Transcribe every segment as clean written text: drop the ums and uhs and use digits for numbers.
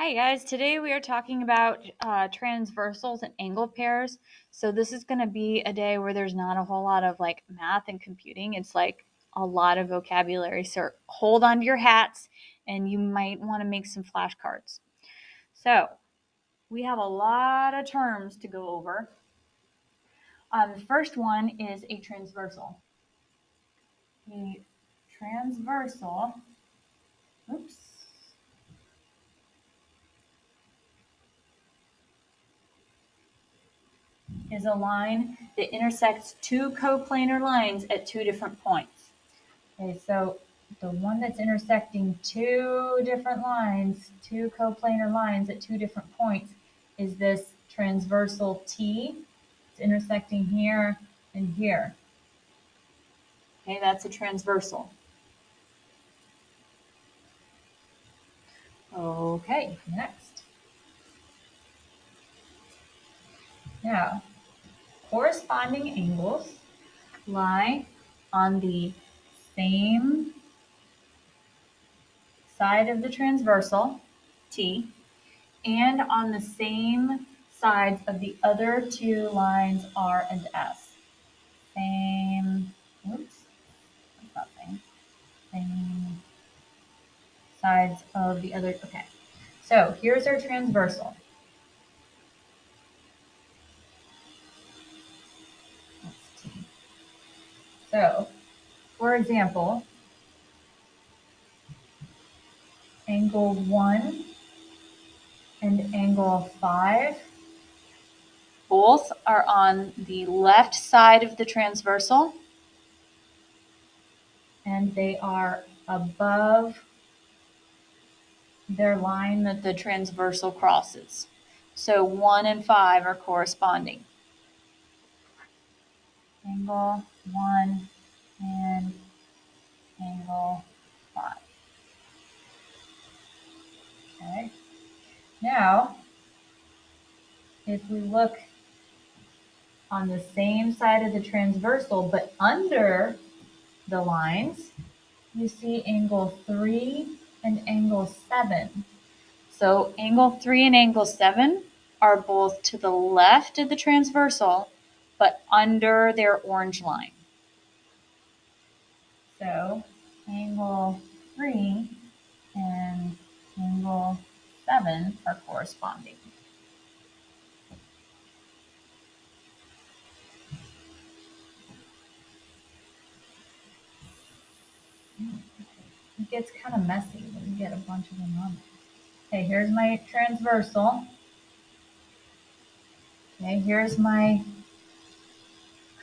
Hi guys, today we are talking about transversals and angle pairs. So this is going to be a day where there's not a whole lot of like math and computing. It's like a lot of vocabulary. So hold on to your hats and you might want to make some flashcards. So we have a lot of terms to go over. The first one is a transversal. A transversal, oops. Is a line that intersects two coplanar lines at two different points. Okay, so the one that's intersecting two different lines, two coplanar lines at two different points, is this transversal T. It's intersecting here and here. Okay, that's a transversal. Okay, next. Now, corresponding angles lie on the same side of the transversal, T, and on the same sides of the other two lines R and S. Same, oops, that's not same sides of the other, okay. So here's our transversal. That's T. So, for example, angle 1 and angle 5 both are on the left side of the transversal, and they are above their line that the transversal crosses. So 1 and 5 are corresponding. Angle 1 and angle 5. Okay. Now, if we look on the same side of the transversal, but under the lines, you see angle 3 and angle 7. So angle 3 and angle 7 are both to the left of the transversal, but under their orange line. So angle 3 and angle 7 are corresponding. It gets kind of messy when you get a bunch of them on there. Okay, here's my transversal. Okay, here's my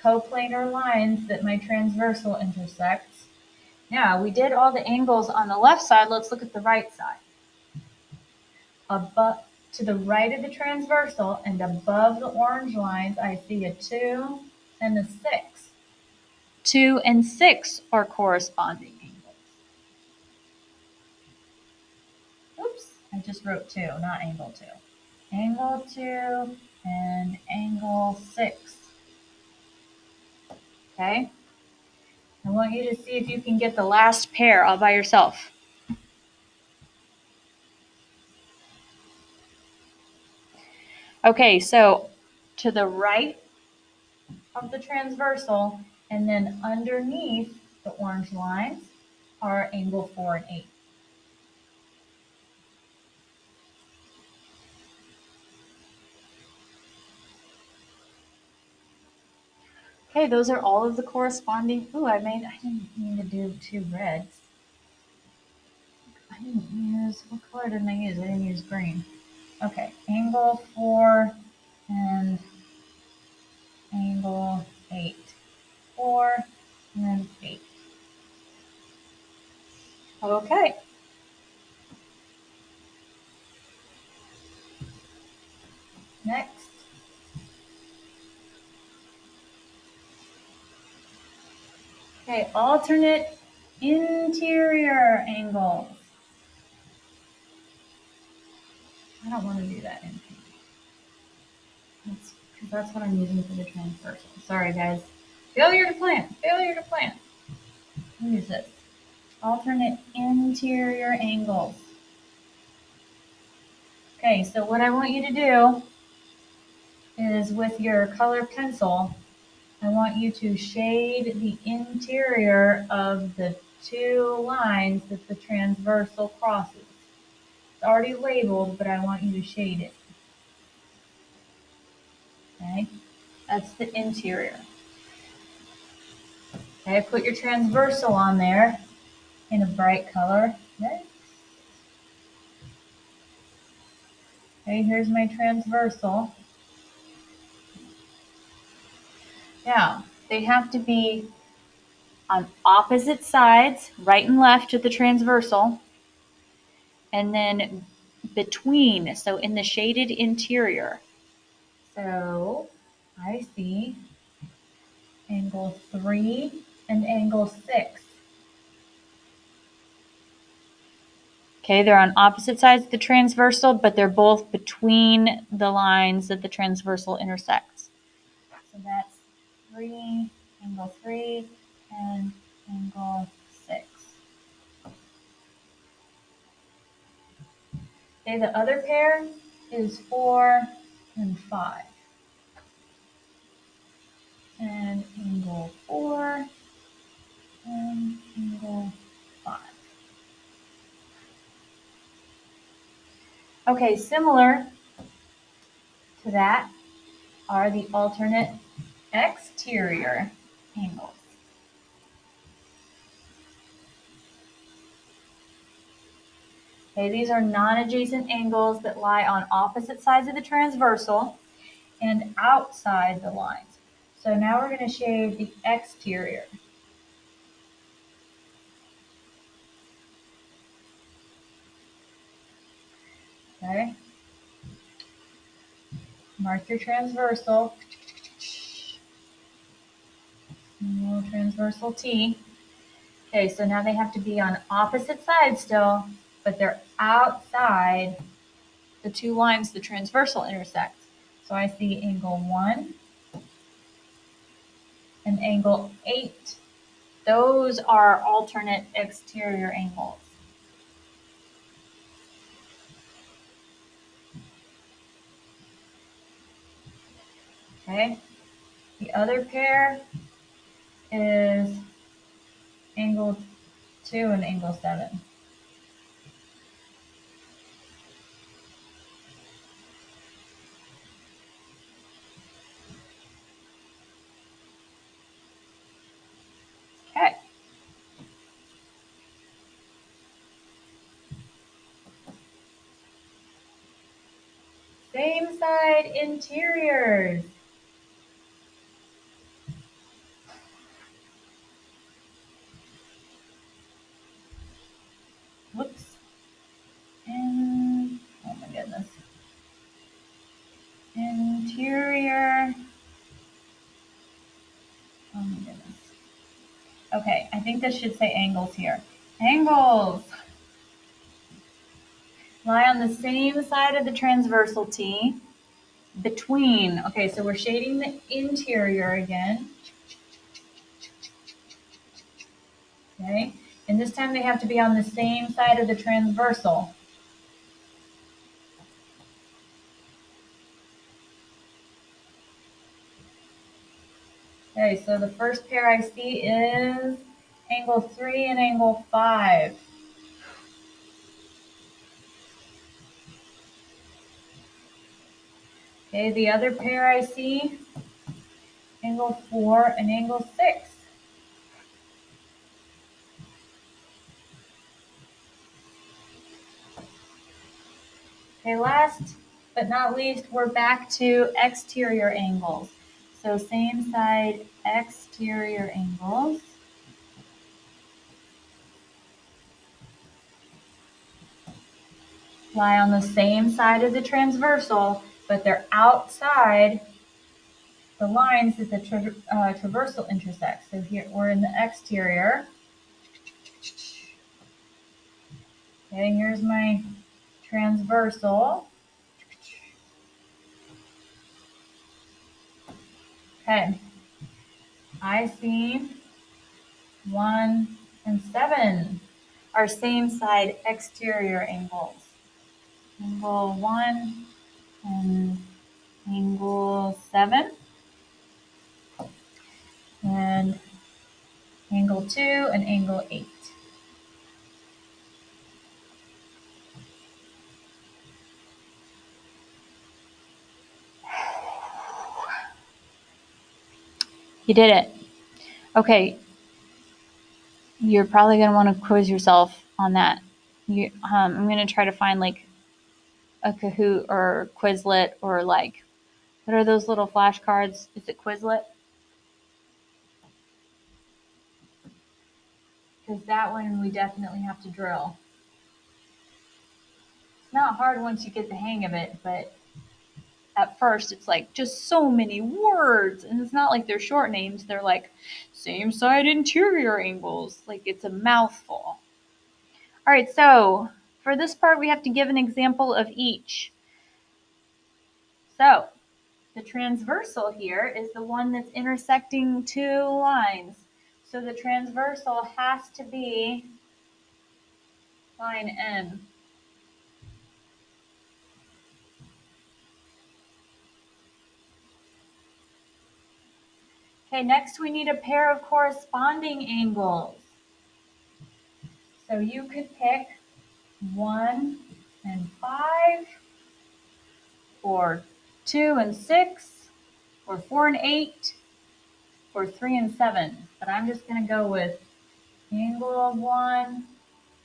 coplanar lines that my transversal intersects. Now, we did all the angles on the left side. Let's look at the right side. Above, to the right of the transversal and above the orange lines, I see a 2 and a 6. 2 and 6 are corresponding angles. Oops, I just wrote 2, not angle 2. Angle 2 and angle 6. Okay? I want you to see if you can get the last pair all by yourself. Okay, so to the right of the transversal and then underneath the orange lines are angle 4 and 8. Okay, those are all of the corresponding. Ooh, I didn't mean to do 2 reds. What color didn't I use? I didn't use green. Okay, angle 4 and angle 8. 4 and 8. Okay. Next. Okay, alternate interior angles. I don't want to do that in pink. Because that's what I'm using for the transversal. Sorry, guys. Failure to plan. Failure to plan. I'll use this. Alternate interior angles. Okay, so what I want you to do is with your color pencil, I want you to shade the interior of the two lines that the transversal crosses. It's already labeled, but I want you to shade it. Okay, that's the interior. Okay, put your transversal on there in a bright color. Okay, here's my transversal. Now, they have to be on opposite sides, right and left of the transversal, and then between, so in the shaded interior. So I see angle 3 and angle 6. Okay, they're on opposite sides of the transversal, but they're both between the lines that the transversal intersects. So that's 3, angle 3, and angle 6. Okay, the other pair is 4 and 5. And angle 4 and angle 5. Okay, similar to that are the alternate exterior angles. Okay, these are non-adjacent angles that lie on opposite sides of the transversal and outside the lines. So now we're going to shade the exterior. Okay. Mark your transversal. Little transversal T. Okay, so now they have to be on opposite sides still, but they're outside the two lines the transversal intersects. So I see angle 1 and angle 8. Those are alternate exterior angles. Okay, the other pair is angle 2 and angle 7. Okay. Same side interiors. Whoops. And, oh my goodness. Interior. Oh my goodness. Okay, I think this should say angles here. Angles lie on the same side of the transversal T between. Okay, so we're shading the interior again. Okay, and this time they have to be on the same side of the transversal. Okay, so the first pair I see is angle 3 and angle 5. Okay, the other pair I see, angle 4 and angle 6. Okay, last but not least, we're back to exterior angles. So same side exterior angles. Lie on the same side of the transversal, but they're outside the lines that the traversal intersects. So here we're in the exterior. Okay, here's my transversal. Okay, I see 1 and 7 are same side exterior angles. angle 1 and angle 7, and angle 2 and angle 8. You did it. Okay, you're probably going to want to quiz yourself on that. I'm going to try to find like a Kahoot or Quizlet or like, what are those little flashcards? Is it Quizlet? Because that one we definitely have to drill. It's not hard once you get the hang of it, but at first it's like just so many words, and it's not like they're short names. They're like same side interior angles. Like it's a mouthful. All right, so for this part we have to give an example of each. So the transversal here is the one that's intersecting two lines. So the transversal has to be line N. Okay, next we need a pair of corresponding angles. So you could pick 1 and 5, or 2 and 6, or 4 and 8, or 3 and 7. But I'm just going to go with angle 1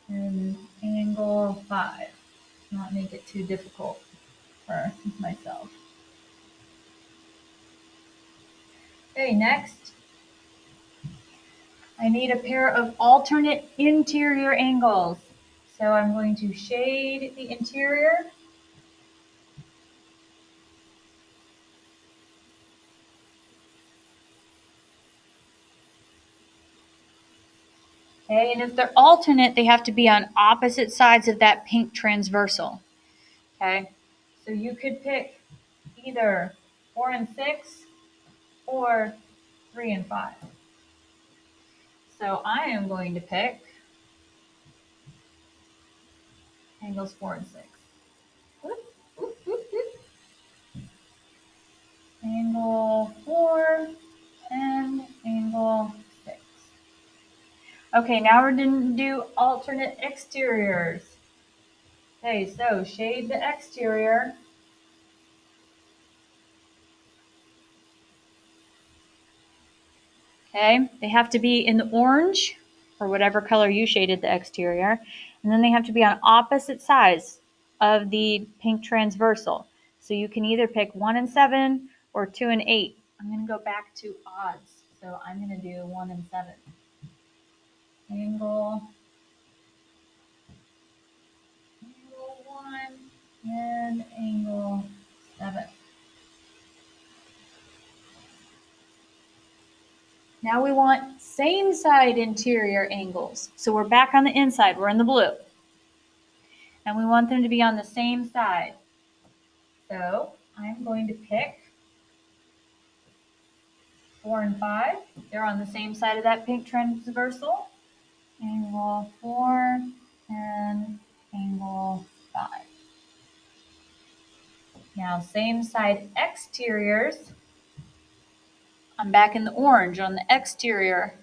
and angle 5. Not make it too difficult for myself. Okay, next, I need a pair of alternate interior angles. So I'm going to shade the interior. Okay, and if they're alternate, they have to be on opposite sides of that pink transversal. Okay, so you could pick either 4 and 6 or 3 and 5. So I am going to pick angles 4 and 6. Whoop, whoop, whoop, whoop. Angle 4 and angle 6. Okay, now we're going to do alternate exteriors. Okay, so shade the exterior. Okay, they have to be in the orange or whatever color you shaded the exterior. And then they have to be on opposite sides of the pink transversal. So you can either pick 1 and 7 or 2 and 8. I'm going to go back to odds. So I'm going to do 1 and 7. Angle 1 and angle 7. Now we want same side interior angles. So we're back on the inside. We're in the blue. And we want them to be on the same side. So I'm going to pick 4 and 5. They're on the same side of that pink transversal. Angle 4 and angle 5. Now same side exteriors. I'm back in the orange on the exterior.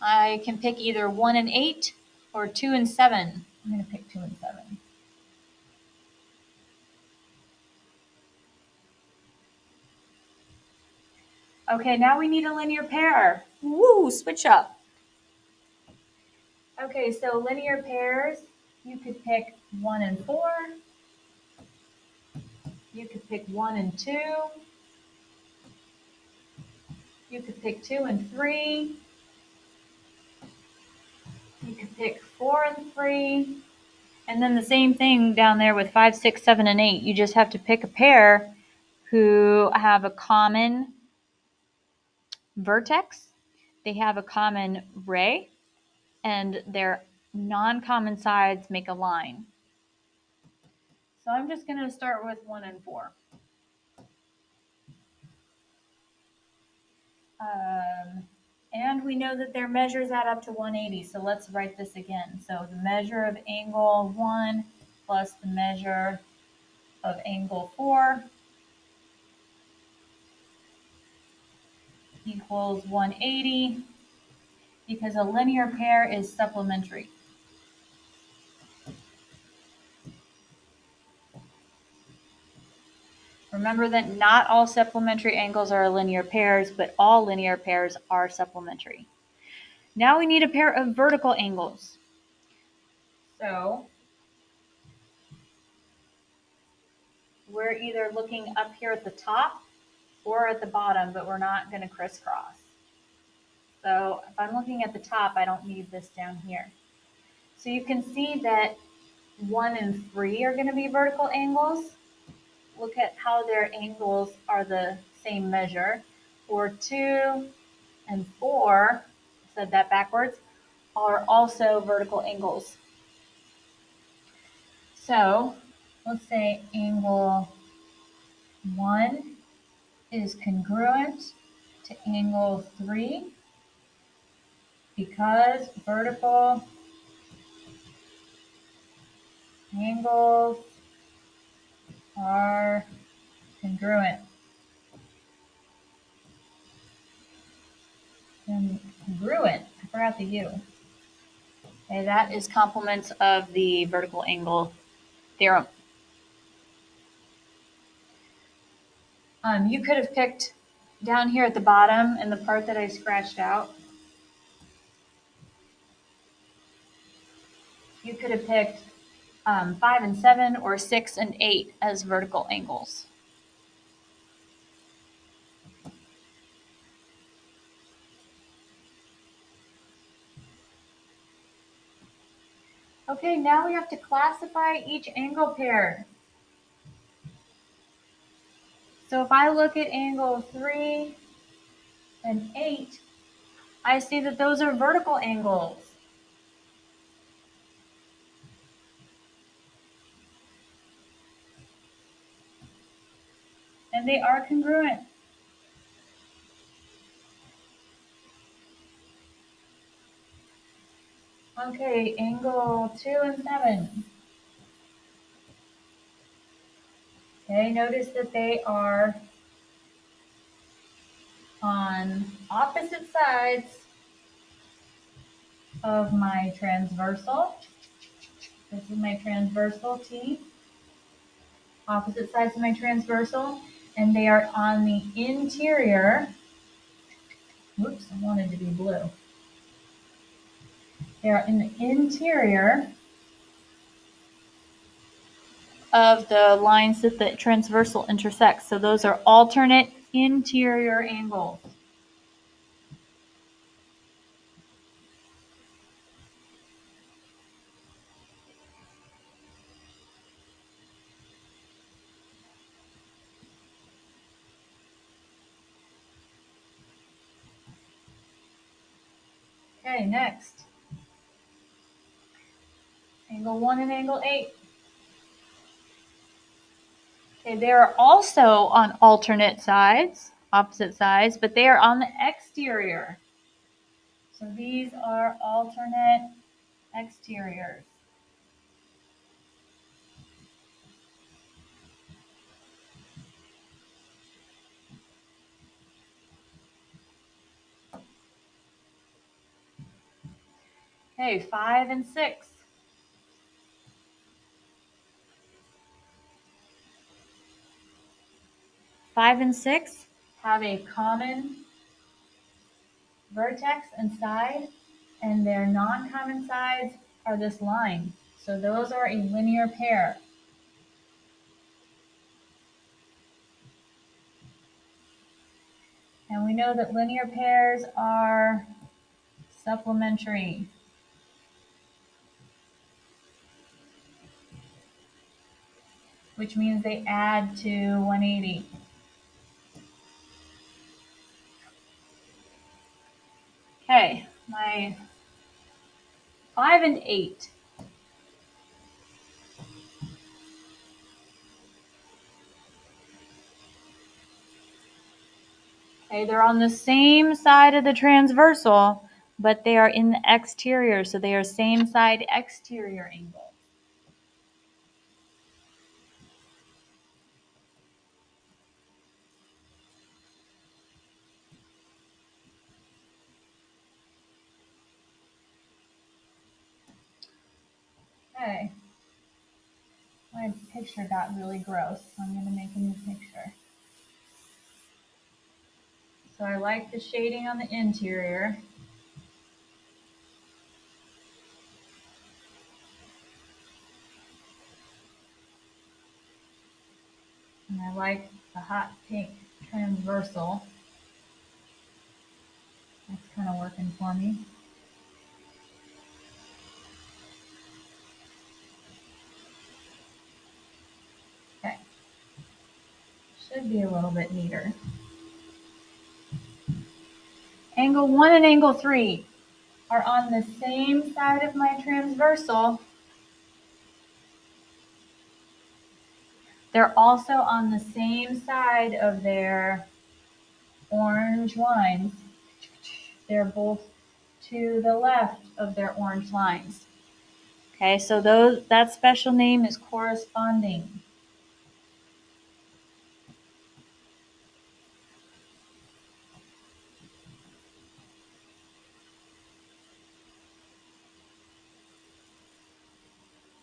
I can pick either 1 and 8 or 2 and 7. I'm going to pick 2 and 7. Okay, now we need a linear pair. Woo, switch up. Okay, so linear pairs, you could pick 1 and 4. You could pick 1 and 2. You could pick 2 and 3. You could pick 4 and 3. And then the same thing down there with 5, 6, 7, and 8. You just have to pick a pair who have a common vertex. They have a common ray, and their non-common sides make a line. So I'm just going to start with 1 and 4. And we know that their measures add up to 180. So let's write this again. So the measure of angle 1 plus the measure of angle 4 equals 180 because a linear pair is supplementary. Remember that not all supplementary angles are linear pairs, but all linear pairs are supplementary. Now we need a pair of vertical angles. So we're either looking up here at the top or at the bottom, but we're not going to crisscross. So if I'm looking at the top, I don't need this down here. So you can see that 1 and 3 are going to be vertical angles. Look at how their angles are the same measure. Or 2 and 4, said that backwards, are also vertical angles. So let's say angle 1 is congruent to angle 3 because vertical angles are congruent. Congruent, I forgot the U. Okay, that is complements of the vertical angle theorem. You could have picked down here at the bottom and the part that I scratched out. You could have picked 5 and 7 or 6 and 8 as vertical angles. Okay, now we have to classify each angle pair. So if I look at angle 3 and 8, I see that those are vertical angles. And they are congruent. Okay, angle 2 and 7. Okay, notice that they are on opposite sides of my transversal. This is my transversal T. Opposite sides of my transversal. And they are on the interior. Whoops, I wanted to be blue. They are in the interior of the lines that the transversal intersects. So those are alternate interior angles. Okay, next. Angle 1 and angle 8. Okay, they are also on alternate sides, opposite sides, but they are on the exterior. So these are alternate exteriors. Okay, 5 and 6. 5 and 6 have a common vertex and side, and their non-common sides are this line. So those are a linear pair. And we know that linear pairs are supplementary. Which means they add to 180. Okay, my 5 and 8. Okay, they're on the same side of the transversal, but they are in the exterior, so they are same side exterior angles. Okay. My picture got really gross, so I'm going to make a new picture. So I like the shading on the interior. And I like the hot pink transversal. That's kind of working for me. Okay. Should be a little bit neater. Angle 1 and angle 3 are on the same side of my transversal. They're also on the same side of their orange lines. They're both to the left of their orange lines. Okay, so that special name is corresponding.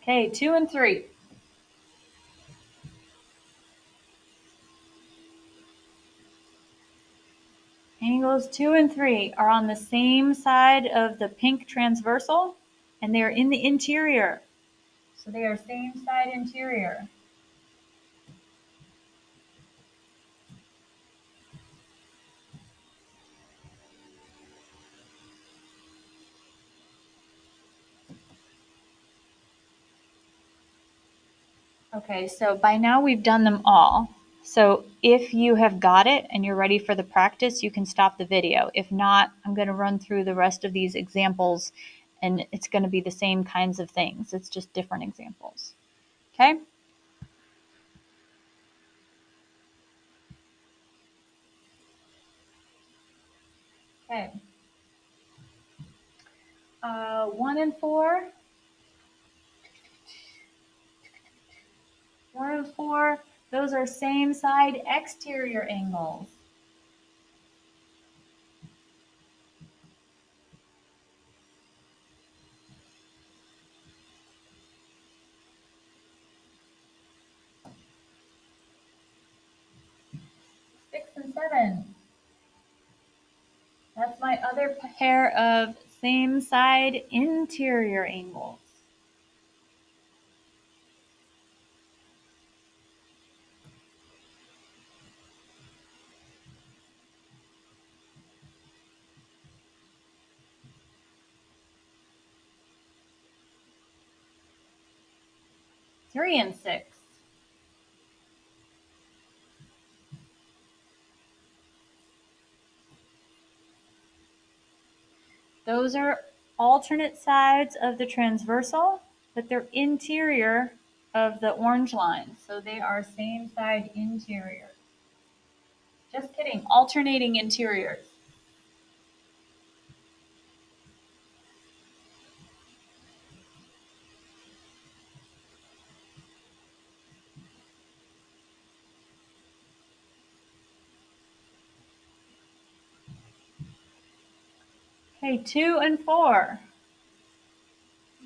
Okay, 2 and 3. Angles 2 and 3 are on the same side of the pink transversal, and they are in the interior. So they are same side interior. Okay, so by now we've done them all. So if you have got it and you're ready for the practice, you can stop the video. If not, I'm going to run through the rest of these examples, and it's going to be the same kinds of things. It's just different examples. Okay? Okay. 1 and 4. 1 and 4, those are same side exterior angles. Six and seven. That's my other pair of same side interior angles. Three and six. Those are alternate sides of the transversal, but they're interior of the orange line. So they are same side interior. Just kidding, alternating interiors. Okay, 2 and 4.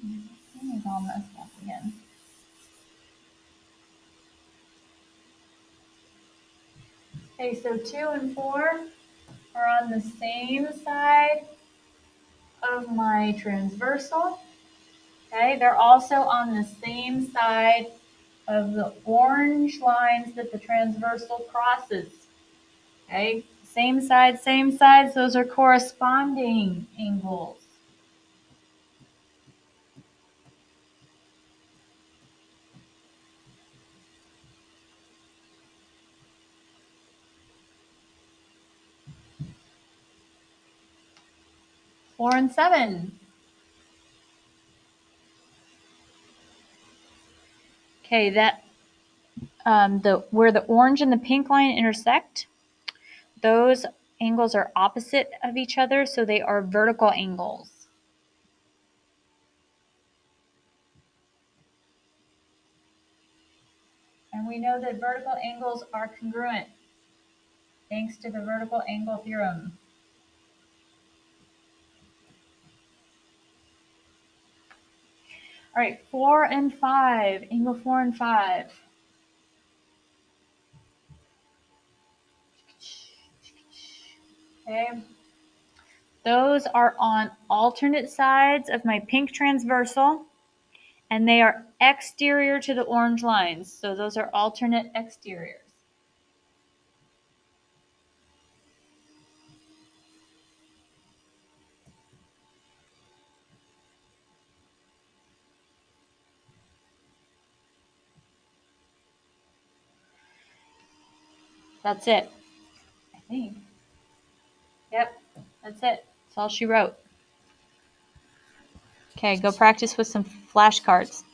This is all messed up again. Okay, so 2 and 4 are on the same side of my transversal. Okay, they're also on the same side of the orange lines that the transversal crosses. Okay, same sides, those are corresponding angles. Four and seven. Okay, that where the orange and the pink line intersect, those angles are opposite of each other, so they are vertical angles. And we know that vertical angles are congruent, thanks to the vertical angle theorem. All right, 4 and 5. Angle 4 and 5. Okay. Those are on alternate sides of my pink transversal, and they are exterior to the orange lines. So those are alternate exteriors. That's it, I think. Yep, that's it. That's all she wrote. Okay, go practice with some flashcards.